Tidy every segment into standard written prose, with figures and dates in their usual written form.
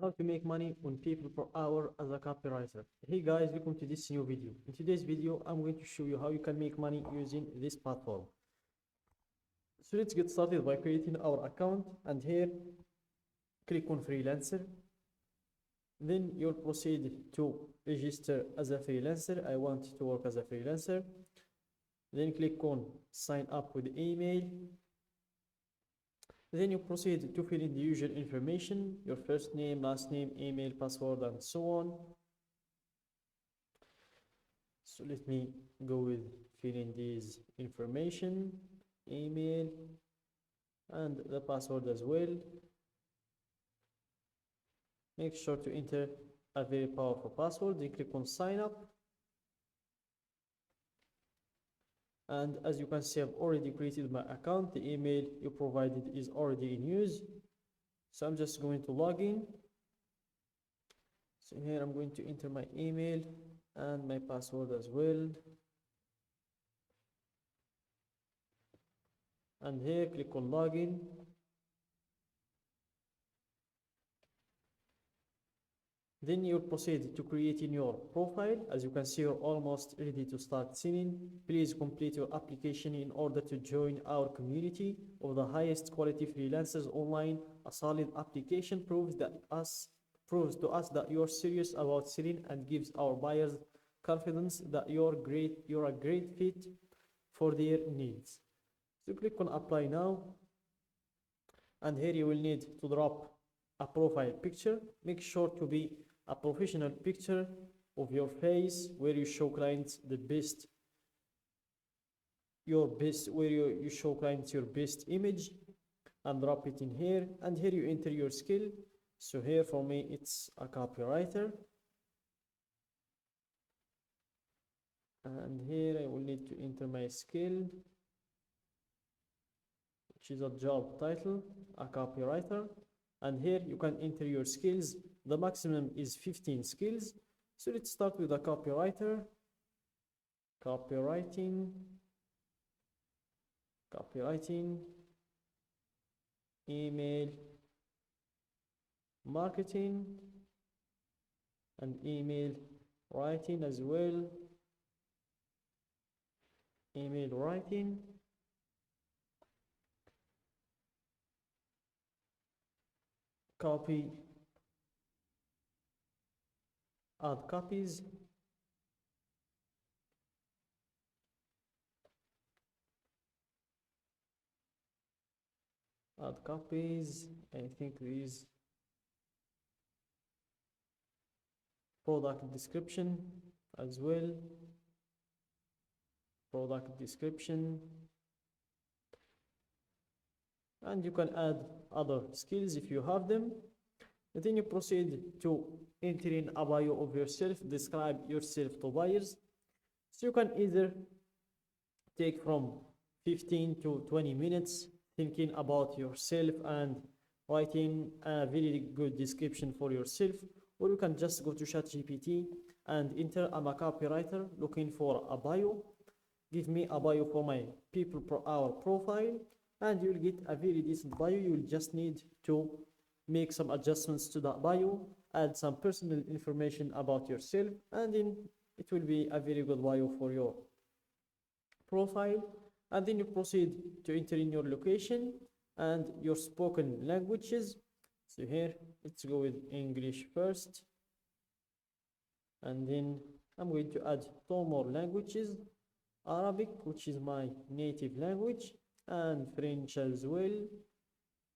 How to make money on people per hour as a copywriter. Hey guys, welcome to this new video. In today's video, I'm going to show you how you can make money using this platform. So let's get started by creating our account, and here click on freelancer. Then you'll proceed to register as a freelancer. I want to work as a freelancer. Then click on sign up with email. Then you proceed to fill in the usual information, your first name, last name, email, password, and so on. So let me go with filling these information, email, and the password as well. Make sure to enter a very powerful password. Then click on sign up. And as you can see, I've already created my account. The email you provided is already in use. So I'm just going to log in. So here I'm going to enter my email and my password as well. And here click on login. Then you'll proceed to creating your profile. As you can see, you're almost ready to start selling. Please complete your application in order to join our community of the highest quality freelancers online. A solid application proves to us that you're serious about selling and gives our buyers confidence that you're a great fit for their needs. So click on apply now. And here you will need to drop a profile picture. Make sure to be a professional picture of your face where you show clients where you show clients your best image, and drop it in here. And here you enter your skill. So here for me it's a copywriter, and here I will need to enter my skill, which is a job title, a copywriter. And here you can enter your skills. The maximum is 15 skills. So let's start with a copywriter. Copywriting, email marketing, and email writing as well. Email writing. Copy, add copies, I think these product description as well, product description. And you can add other skills if you have them. And then you proceed to enter in a bio of yourself, describe yourself to buyers. So you can either take from 15 to 20 minutes thinking about yourself and writing a very good description for yourself, or you can just go to ChatGPT and enter, I'm a copywriter looking for a bio. Give me a bio for my PeoplePerHour profile, and you'll get a very decent bio. You'll just need to make some adjustments to that bio, add some personal information about yourself, and then it will be a very good bio for your profile. And then you proceed to enter in your location and your spoken languages. So here, let's go with English first. And then I'm going to add 2 more languages. Arabic, which is my native language, and French as well,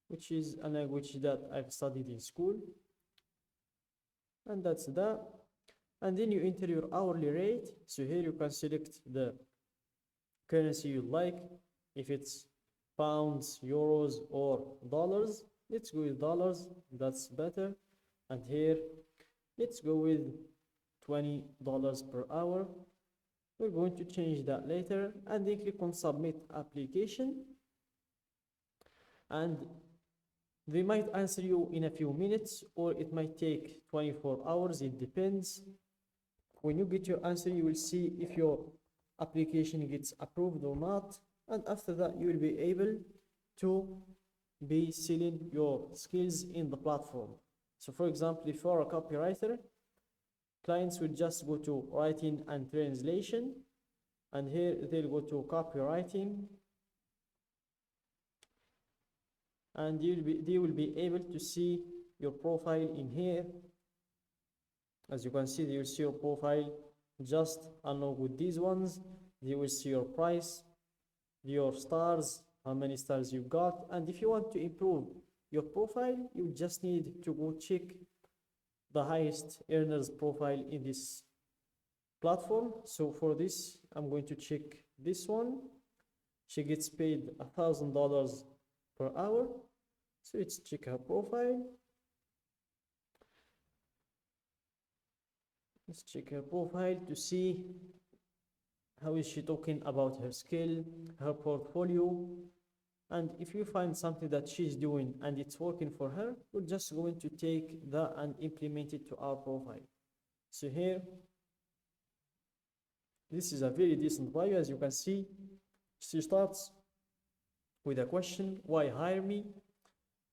which is a language that I've studied in school. And that's that. And then you enter your hourly rate. So here you can select the currency you like, if it's pounds, euros, or dollars. Let's go with dollars, that's better. And here let's go with $20 per hour. We're going to change that later. And then click on submit application, and they might answer you in a few minutes, or it might take 24 hours. It depends. When you get your answer, you will see if your application gets approved or not, and after that you will be able to be selling your skills in the platform. So for example, if you are a copywriter, clients will just go to writing and translation, and here they'll go to copywriting, and they will be able to see your profile in here. As you can see, they will see your profile just along with these ones. They will see your price, your stars, how many stars you got, and if you want to improve your profile, you just need to go check the highest earners profile in this platform. So for this, I'm going to check this one. She gets paid $1,000 per hour. So let's check her profile. Let's check her profile to see how is she talking about her skill, her portfolio. And if you find something that she's doing and it's working for her, we're just going to take that and implement it to our profile. So here, this is a very decent bio. As you can see, she starts with a question, why hire me?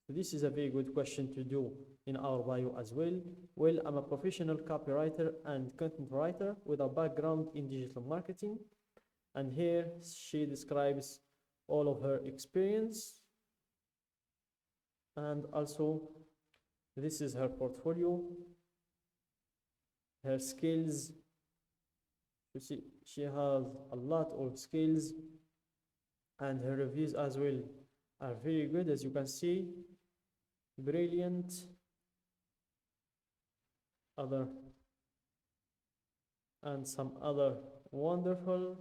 So this is a very good question to do in our bio as well. Well, I'm a professional copywriter and content writer with a background in digital marketing. And here she describes all of her experience. And also, this is her portfolio, her skills. You see, she has a lot of skills, and her reviews as well are very good. As you can see, brilliant, other, and some other wonderful,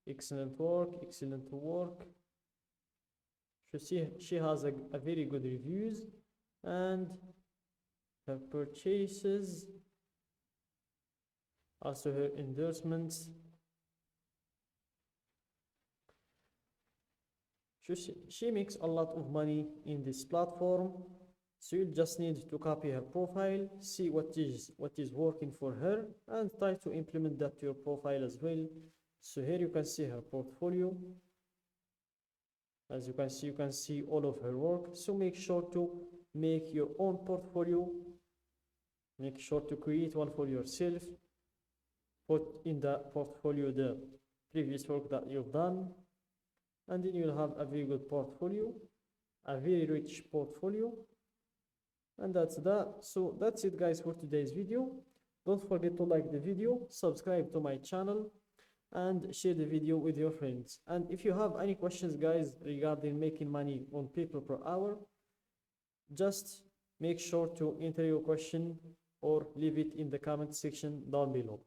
excellent work, excellent work. You see, she has a very good reviews, and her purchases, also her endorsements. She makes a lot of money in this platform. So you just need to copy her profile, see what is working for her, and try to implement that to your profile as well. So here you can see her portfolio. As you can see all of her work. So make sure to make your own portfolio. Make sure to create one for yourself. Put in the portfolio the previous work that you've done, and then you'll have a very good portfolio, a very rich portfolio. And that's that. So that's it, guys, for today's video. Don't forget to like the video, subscribe to my channel, and share the video with your friends. And if you have any questions, guys, regarding making money on PeoplePerHour, just make sure to enter your question or leave it in the comment section down below.